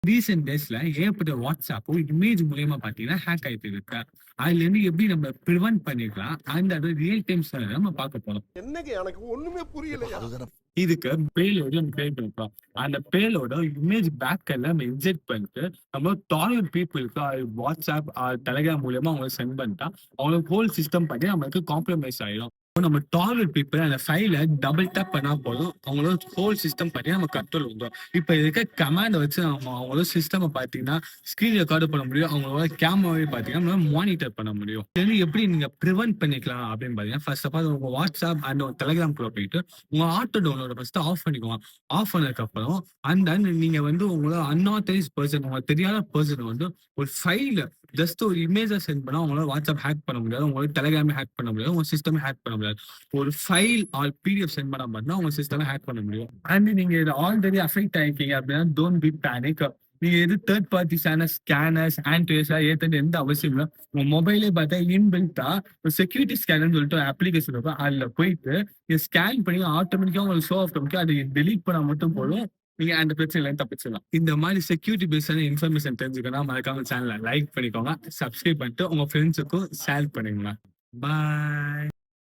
Recent டேஸ்ல ஏகப்பட்ட வாட்ஸ்அப்பும் image மூலியமா பாத்தீங்கன்னா ஹேக் ஆயிட்டு இருக்கு. அதுல இருந்து எப்படி நம்ம பிரிவென்ட் பண்ணிக்கலாம் அந்த அது ரியல் டைம் நம்ம பார்க்க போறோம். என்னங்க எனக்கு ஒண்ணுமே புரியலையா? இதுக்கு பேலோடு நம்ம கிரியேட் பண்ணிக்கலாம். அந்த பேலோட இமேஜ் பேக்கெல்லாம் நம்ம இன்ஜெக்ட் பண்ணிட்டு நம்ம டாலர் பீப்புளுக்கு வாட்ஸ்அப் டெலிகிராம் மூலியமா அவங்களுக்கு சென்ட் பண்ணிட்டா அவங்களுக்கு ஹோல் சிஸ்டம் பண்ணி நம்மளுக்கு காம்ப்ரமைஸ் ஆயிடும். நம்ம டாலர் பீப்புள் அந்த ஃபைலை டபுள் டேப் பண்ணா போதும் அவங்களோட ஹோல் சிஸ்டம் பண்ணி நம்ம கண்ட்ரோல் வந்துடும். இப்போ இருக்க கமாண்டை வச்சு நம்ம அவங்களோட சிஸ்டம் பார்த்தீங்கன்னா ஸ்கிரீன் ரெக்கார்டு பண்ண முடியும். அவங்களோட கேமராவே பார்த்தீங்கன்னா மானிட்டர் பண்ண முடியும். இது எப்படி நீங்க ப்ரிவென்ட் பண்ணிக்கலாம் அப்படின்னு பார்த்தீங்கன்னா ஃபர்ஸ்ட் ஆஃப் ஆல் உங்க வாட்ஸ்அப் அண்ட் டெலிகிராம் குள்ள போயிட்டு உங்க ஆட்டோ டவுன்லோட ஃபர்ஸ்ட் ஆஃப் பண்ணிக்குவோம். ஆஃப் பண்ணதுக்கு அப்புறம் அண்ட் நீங்க வந்து உங்களோட அன்ஆத்தரைஸ் பர்சன் உங்களுக்கு தெரியாத பர்சன் வந்து ஒரு ஃபைல் ஜஸ்ட் ஒரு இமேஜை சென்ட் பண்ணா உங்களால வாட்ஸ்அப் ஹேக் பண்ண முடியாது, உங்களோட டெலிகிராமே ஹேக் பண்ண முடியாது, உங்க சிஸ்டமே ஹேக் பண்ண முடியாது. ஒரு ஃபைல் ஆர் பிடிஎஃப் சென்ட் பண்ணா மட்டும் உங்க சிஸ்டமை ஹேக் பண்ண முடியும். அண்ட் நீங்க இது ஆல்ரெடி அஃபெக்ட் ஆயிருக்கீங்க அப்படின்னா டோன்ட் பி பேனிக். நீங்க எது தேர்ட் பார்ட்டி ஸ்கேனர்ஸ் ஆன்டிவைரஸா ஏற்றது எந்த அவசியம் இல்லை. உங்க மொபைலே பார்த்தா இன்பில்ட்டா செக்யூரிட்டி ஸ்கேனர்னு சொல்லிட்டு ஒரு அப்ளிகேஷன் இருக்கும். அதுல போயிட்டு நீங்க ஸ்கேன் பண்ணி ஆட்டோமேட்டிக்கா உங்களுக்கு ஷோ ஆஃப் பண்ணிக்க அதை டெலீட் பண்ணா மட்டும் போதும். நீங்க அந்த பிரச்சனை தப்பிச்சிடலாம். இந்த மாதிரி செக்யூரிட்டி பேஸ்டான இன்ஃபர்மேஷன் தெரிஞ்சுக்கணும் மறக்காம சேனலை லைக் பண்ணிக்கோங்க, சப்ஸ்கிரைப் பண்ணிட்டு உங்க ஃப்ரெண்ட்ஸுக்கும் ஷேர் பண்ணுங்க. பாய்.